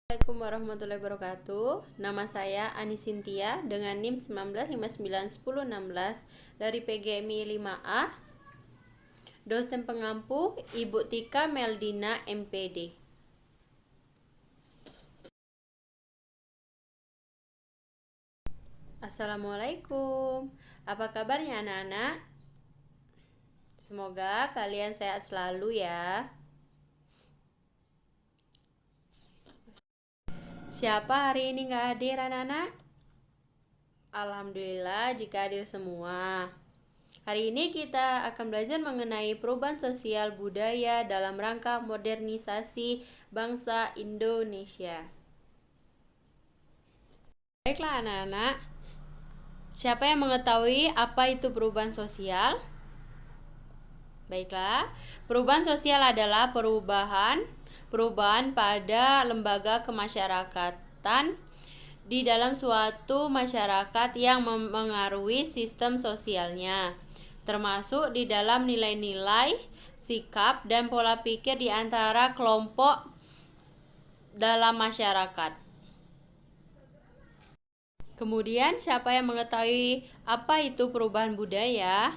Assalamualaikum warahmatullahi wabarakatuh. Nama saya Ani Sintia dengan NIM 19591016 dari PGMI 5A. Dosen pengampu Ibu Tika Meldina MPD. Assalamualaikum. Apa kabarnya anak-anak? Semoga kalian sehat selalu ya. Siapa hari ini nggak hadir anak-anak? Alhamdulillah jika hadir semua. Hari ini kita akan belajar mengenai perubahan sosial budaya dalam rangka modernisasi bangsa Indonesia. Baiklah anak-anak, siapa yang mengetahui apa itu perubahan sosial? Baiklah, perubahan sosial adalah perubahan pada lembaga kemasyarakatan di dalam suatu masyarakat yang memengaruhi sistem sosialnya, termasuk di dalam nilai-nilai, sikap, dan pola pikir di antara kelompok dalam masyarakat. Kemudian, siapa yang mengetahui apa itu perubahan budaya?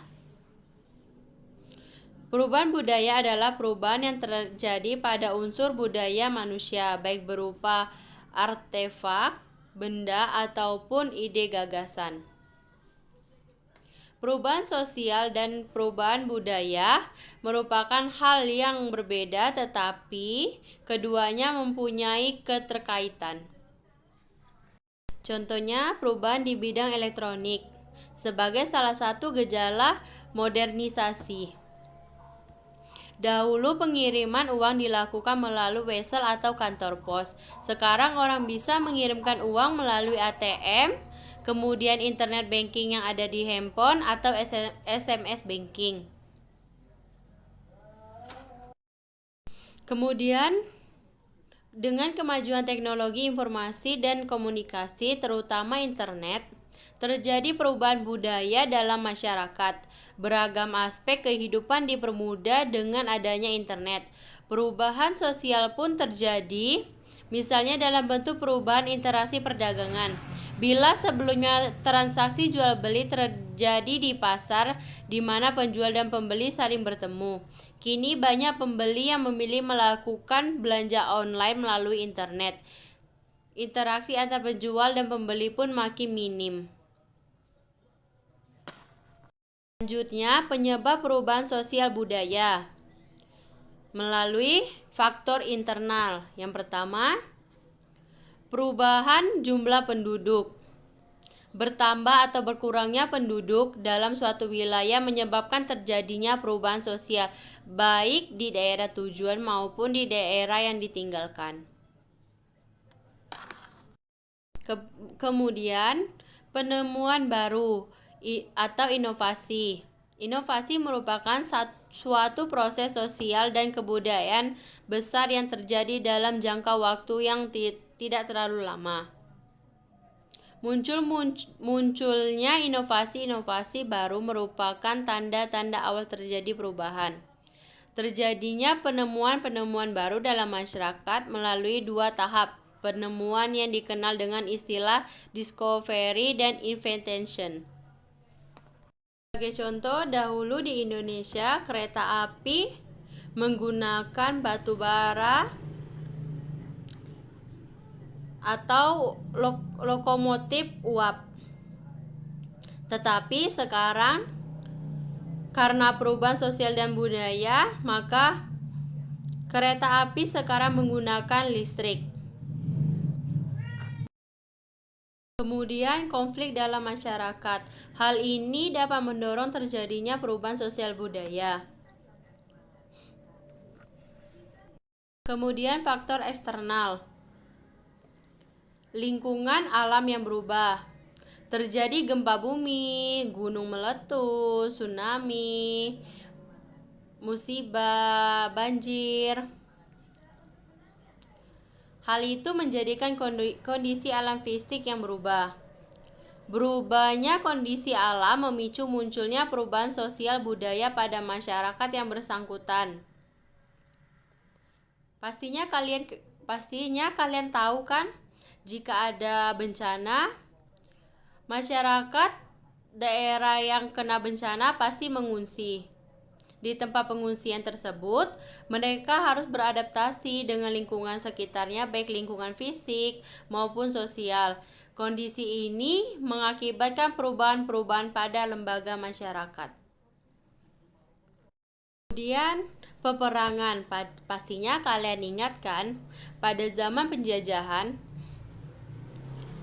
Perubahan budaya adalah perubahan yang terjadi pada unsur budaya manusia, baik berupa artefak, benda, ataupun ide gagasan. Perubahan sosial dan perubahan budaya merupakan hal yang berbeda, tetapi keduanya mempunyai keterkaitan. Contohnya, perubahan di bidang elektronik sebagai salah satu gejala modernisasi. Dahulu pengiriman uang dilakukan melalui wesel atau kantor pos. Sekarang orang bisa mengirimkan uang melalui ATM, kemudian internet banking yang ada di handphone atau SMS banking. Kemudian dengan kemajuan teknologi informasi dan komunikasi, terutama internet, terjadi perubahan budaya dalam masyarakat. Beragam aspek kehidupan dipermudah dengan adanya internet. Perubahan sosial pun terjadi, misalnya dalam bentuk perubahan interaksi perdagangan. Bila sebelumnya transaksi jual beli terjadi di pasar di mana penjual dan pembeli saling bertemu, kini banyak pembeli yang memilih melakukan belanja online melalui internet. Interaksi antar penjual dan pembeli pun makin minim. Selanjutnya, penyebab perubahan sosial budaya melalui faktor internal. Yang pertama, perubahan jumlah penduduk. Bertambah atau berkurangnya penduduk dalam suatu wilayah menyebabkan terjadinya perubahan sosial, baik di daerah tujuan maupun di daerah yang ditinggalkan. Kemudian, penemuan baru atau inovasi. Inovasi merupakan suatu proses sosial dan kebudayaan besar yang terjadi dalam jangka waktu yang tidak terlalu lama. Munculnya inovasi-inovasi baru merupakan tanda-tanda awal terjadi perubahan. Terjadinya penemuan-penemuan baru dalam masyarakat melalui dua tahap penemuan yang dikenal dengan istilah discovery dan invention. Sebagai contoh, dahulu di Indonesia kereta api menggunakan batu bara atau lokomotif uap. Tetapi sekarang karena perubahan sosial dan budaya, maka kereta api sekarang menggunakan listrik. Kemudian konflik dalam masyarakat. Hal ini dapat mendorong terjadinya perubahan sosial budaya. Kemudian faktor eksternal. Lingkungan alam yang berubah. Terjadi gempa bumi, gunung meletus, tsunami, musibah, banjir. Hal itu menjadikan kondisi alam fisik yang berubah. Berubahnya kondisi alam memicu munculnya perubahan sosial budaya pada masyarakat yang bersangkutan. Pastinya kalian Pastinya kalian tahu kan, jika ada bencana, masyarakat daerah yang kena bencana pasti mengungsi. Di tempat pengungsian tersebut, mereka harus beradaptasi dengan lingkungan sekitarnya, baik lingkungan fisik maupun sosial. Kondisi ini mengakibatkan perubahan-perubahan pada lembaga masyarakat. Kemudian peperangan, pastinya kalian ingat kan, pada zaman penjajahan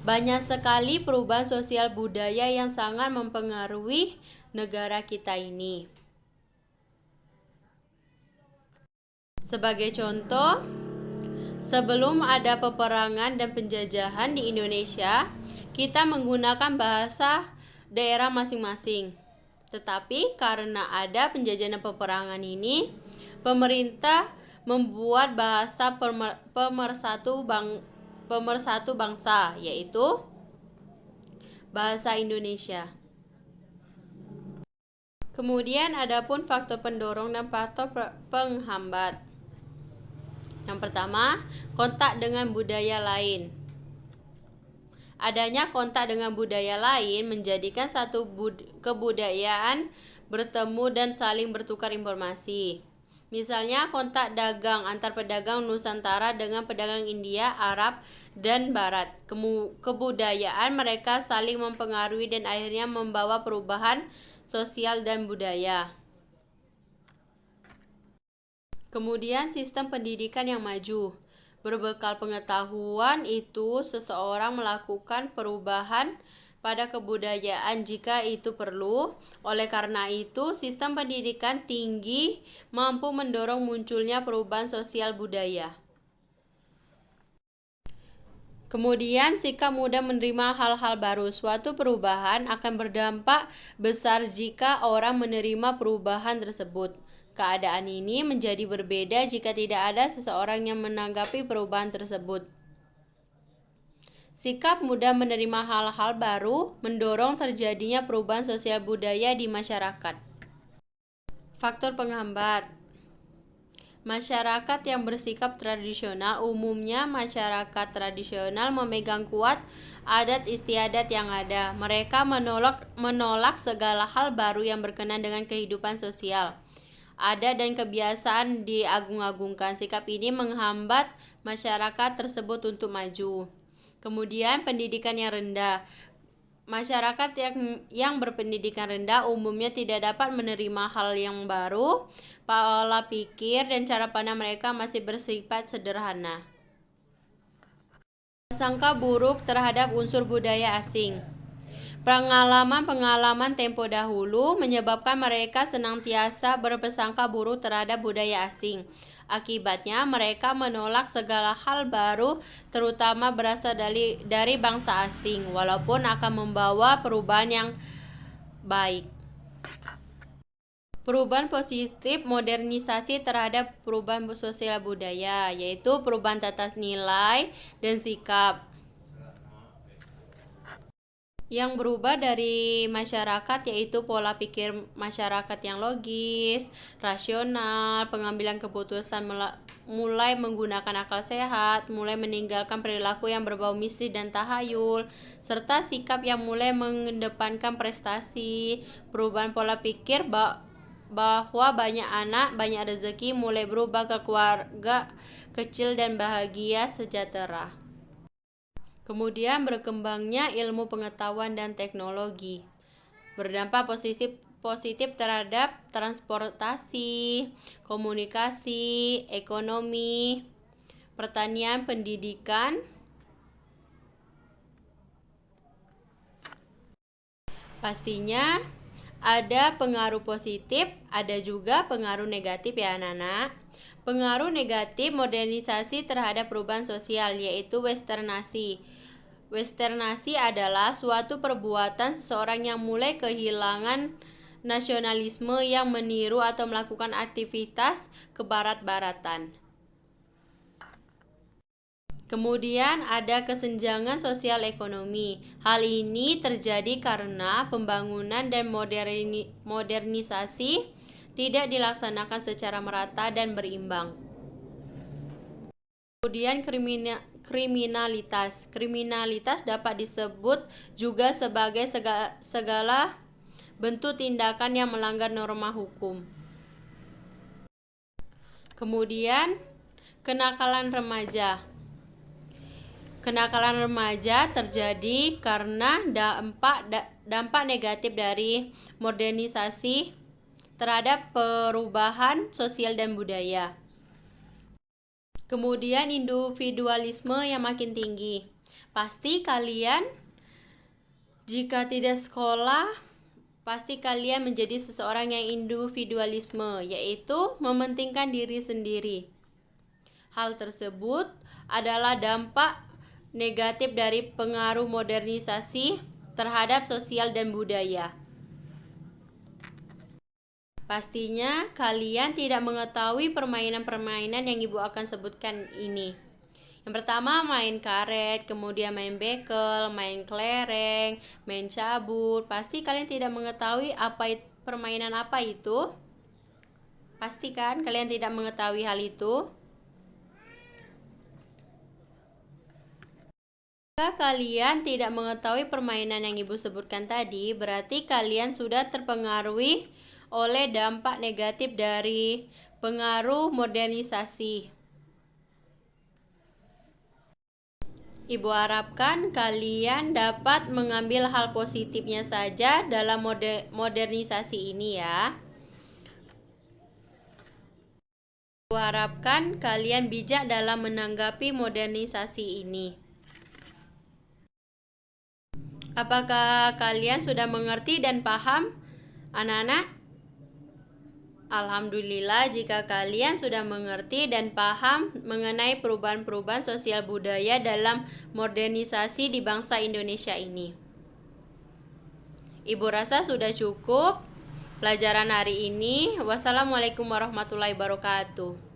banyak sekali perubahan sosial budaya yang sangat mempengaruhi negara kita ini. Sebagai contoh, sebelum ada peperangan dan penjajahan di Indonesia, kita menggunakan bahasa daerah masing-masing. Tetapi karena ada penjajahan dan peperangan ini, pemerintah membuat bahasa pemersatu bangsa, yaitu bahasa Indonesia. Kemudian adapun faktor pendorong dan faktor penghambat. Yang pertama, kontak dengan budaya lain. Adanya kontak dengan budaya lain menjadikan satu kebudayaan bertemu dan saling bertukar informasi. Misalnya kontak dagang antar pedagang Nusantara dengan pedagang India, Arab, dan Barat. Kebudayaan mereka saling mempengaruhi dan akhirnya membawa perubahan sosial dan budaya. Kemudian sistem pendidikan yang maju. Berbekal pengetahuan itu, seseorang melakukan perubahan pada kebudayaan jika itu perlu. Oleh karena itu, sistem pendidikan tinggi mampu mendorong munculnya perubahan sosial budaya. Kemudian, sikap mudah menerima hal-hal baru. Suatu perubahan akan berdampak besar jika orang menerima perubahan tersebut. Keadaan ini menjadi berbeda jika tidak ada seseorang yang menanggapi perubahan tersebut. Sikap mudah menerima hal-hal baru mendorong terjadinya perubahan sosial budaya di masyarakat. Faktor penghambat. Masyarakat yang bersikap tradisional, umumnya masyarakat tradisional memegang kuat adat istiadat yang ada. Mereka menolak segala hal baru yang berkenaan dengan kehidupan sosial. Adat dan kebiasaan diagung-agungkan. Sikap ini menghambat masyarakat tersebut untuk maju. Kemudian pendidikan yang rendah. Masyarakat yang berpendidikan rendah umumnya tidak dapat menerima hal yang baru. Pola pikir dan cara pandang mereka masih bersifat sederhana. Prasangka buruk terhadap unsur budaya asing. Pengalaman tempo dahulu menyebabkan mereka senantiasa berprasangka buruk terhadap budaya asing. Akibatnya, mereka menolak segala hal baru, terutama berasal dari bangsa asing, walaupun akan membawa perubahan yang baik. Perubahan positif modernisasi terhadap perubahan sosial budaya, yaitu perubahan tata nilai dan sikap yang berubah dari masyarakat, yaitu pola pikir masyarakat yang logis, rasional, pengambilan keputusan mulai menggunakan akal sehat, mulai meninggalkan perilaku yang berbau misi dan tahayul, serta sikap yang mulai mengedepankan prestasi. Perubahan pola pikir bahwa banyak anak, banyak rezeki mulai berubah ke keluarga kecil dan bahagia sejahtera. Kemudian berkembangnya ilmu pengetahuan dan teknologi berdampak positif terhadap transportasi, komunikasi, ekonomi, pertanian, pendidikan. Pastinya ada pengaruh positif, ada juga pengaruh negatif ya anak-anak. Pengaruh negatif modernisasi terhadap perubahan sosial, yaitu westernasi. Westernasi adalah suatu perbuatan seseorang yang mulai kehilangan nasionalisme, yang meniru atau melakukan aktivitas kebarat-baratan. Kemudian ada kesenjangan sosial ekonomi. Hal ini terjadi karena pembangunan dan modernisasi tidak dilaksanakan secara merata dan berimbang. Kemudian kriminalitas. Kriminalitas dapat disebut juga sebagai segala bentuk tindakan yang melanggar norma hukum. Kemudian kenakalan remaja. Kenakalan remaja terjadi karena dampak negatif dari modernisasi terhadap perubahan sosial dan budaya. Kemudian individualisme yang makin tinggi. Pasti kalian jika tidak sekolah, pasti kalian menjadi seseorang yang individualisme, yaitu mementingkan diri sendiri. Hal tersebut adalah dampak negatif dari pengaruh modernisasi terhadap sosial dan budaya. Pastinya kalian tidak mengetahui permainan-permainan yang ibu akan sebutkan ini. Yang pertama main karet, kemudian main bekel, main kelereng, main cabut. Pasti kalian tidak mengetahui permainan apa itu. Pasti kan kalian tidak mengetahui hal itu. Jika kalian tidak mengetahui permainan yang ibu sebutkan tadi, berarti kalian sudah terpengaruhi oleh dampak negatif dari pengaruh modernisasi. Ibu harapkan kalian dapat mengambil hal positifnya saja dalam modernisasi ini ya. Ibu harapkan kalian bijak dalam menanggapi modernisasi ini. Apakah kalian sudah mengerti dan paham, anak-anak? Alhamdulillah jika kalian sudah mengerti dan paham mengenai perubahan-perubahan sosial budaya dalam modernisasi di bangsa Indonesia ini. Ibu rasa sudah cukup pelajaran hari ini. Wassalamualaikum warahmatullahi wabarakatuh.